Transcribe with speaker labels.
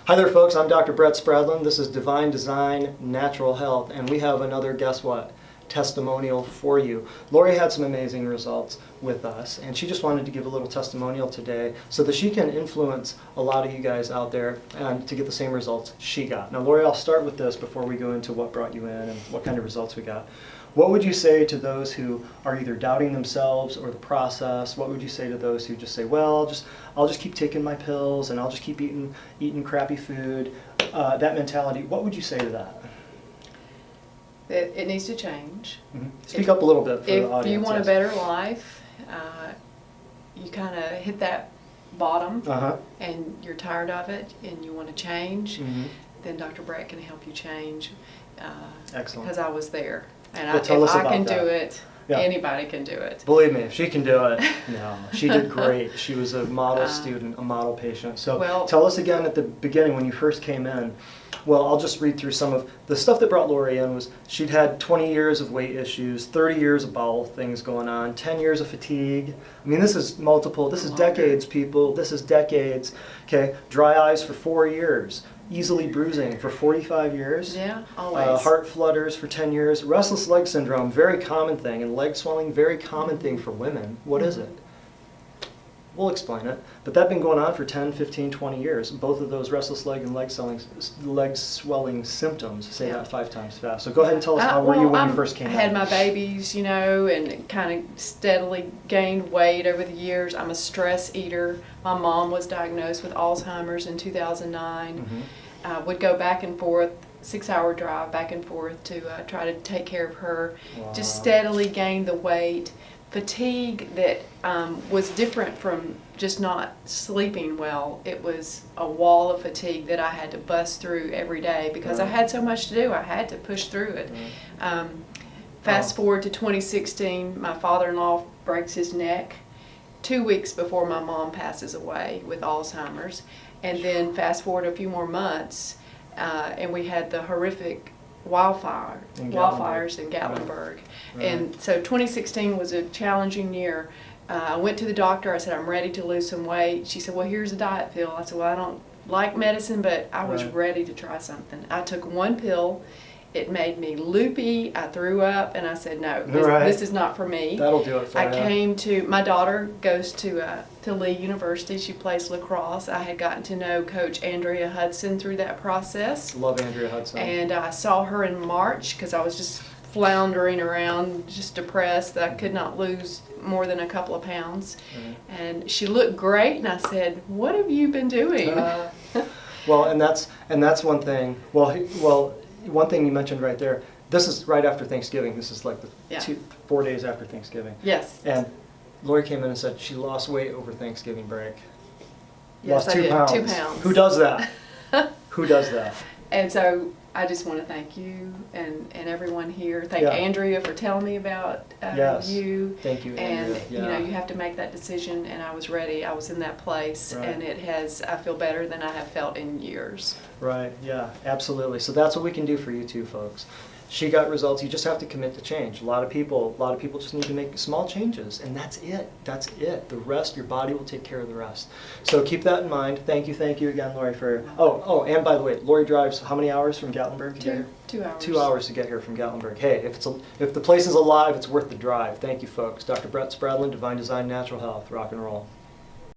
Speaker 1: Hi there folks, I'm Dr. Brett Spradlin. This is Divine Design Natural Health, and we have another, guess what, testimonial for you. Lori had some amazing results with us, and she just wanted to give a little testimonial today so that she can influence a lot of you guys out there and to get the same results she got. Now Lori, I'll start with this before we go into what brought you in and what kind of results we got. What would you say to those who are either doubting themselves or the process? What would you say to those who just say, well, I'll just keep taking my pills and I'll just keep eating crappy food? That mentality, what would you say to that?
Speaker 2: It needs to change.
Speaker 1: Mm-hmm. Speak up a little bit for the audience.
Speaker 2: If you want
Speaker 1: yes.
Speaker 2: a better life, you kind of hit that bottom and you're tired of it and you want to change, then Dr. Brett can help you change.
Speaker 1: Excellent.
Speaker 2: Because I was there. And
Speaker 1: well,
Speaker 2: if I can do it,
Speaker 1: yeah.
Speaker 2: Anybody can do it.
Speaker 1: Believe me, if she can do it, no, she did great. She was a model student, a model patient. So
Speaker 2: well,
Speaker 1: tell us again at the beginning when you first came in. Well, I'll just read through some of the stuff that brought Lori in. Was she'd had 20 years of weight issues, 30 years of bowel things going on, 10 years of fatigue. I mean, this is multiple, this is decades, people. This is decades. Okay, dry eyes for 4 years. Easily bruising for 45 years.
Speaker 2: Yeah, always.
Speaker 1: Heart flutters for 10 years. Restless leg syndrome, very common thing. And leg swelling, very common thing for women. What is it? We'll explain it. But that's been going on for 10, 15, 20 years. Both of those restless leg and leg swelling symptoms. Say that 5 times fast. So go ahead and tell us how were you when you first came in.
Speaker 2: I had my babies, and kind of steadily gained weight over the years. I'm a stress eater. My mom was diagnosed with Alzheimer's in 2009. Would go back and forth, 6-hour drive back and forth to try to take care of her. Wow. Just steadily gained the weight. Fatigue that was different from just not sleeping well. It was a wall of fatigue that I had to bust through every day because I had so much to do. I had to push through it. Fast forward to 2016, my father-in-law breaks his neck 2 weeks before my mom passes away with Alzheimer's. And then fast forward a few more months, and we had the horrific wildfires in Gatlinburg. Right. And so 2016 was a challenging year. I went to the doctor. I said, I'm ready to lose some weight. She said, well, here's a diet pill. I said, well, I don't like medicine, but I was ready to try something. I took one pill. It made me loopy. I threw up, and I said, no, this is not for me.
Speaker 1: That'll do it for you.
Speaker 2: I came to, my daughter goes to Lee University. She plays lacrosse. I had gotten to know Coach Andrea Hudson through that process.
Speaker 1: Love Andrea Hudson.
Speaker 2: And I saw her in March because I was just floundering around, just depressed that I could not lose more than a couple of pounds. And she looked great, and I said, what have you been doing?
Speaker 1: Well, and that's one thing. Well, one thing you mentioned right there, this is right after Thanksgiving. This is like the 4 days after Thanksgiving.
Speaker 2: Yes.
Speaker 1: And Lori came in and said she lost weight over Thanksgiving break.
Speaker 2: Yes,
Speaker 1: lost
Speaker 2: I
Speaker 1: 2
Speaker 2: did.
Speaker 1: pounds.
Speaker 2: 2 pounds.
Speaker 1: Who does that? Who does that?
Speaker 2: And so I just want to thank you and everyone here. Thank Andrea for telling me about you.
Speaker 1: Thank you, Andrea.
Speaker 2: And you have to make that decision, and I was ready. I was in that place, and I feel better than I have felt in years. Right,
Speaker 1: yeah, absolutely. So that's what we can do for you too, folks. She got results. You just have to commit to change. A lot of people just need to make small changes, and that's it. That's it. The rest, your body will take care of the rest. So keep that in mind. Thank you again, Lori, for. Oh, and by the way, Lori drives how many hours from Gatlinburg to get here?
Speaker 2: 2 hours.
Speaker 1: 2 hours to get here from Gatlinburg. Hey, if the place is alive, it's worth the drive. Thank you, folks. Dr. Brett Spradlin, Divine Design Natural Health. Rock and roll.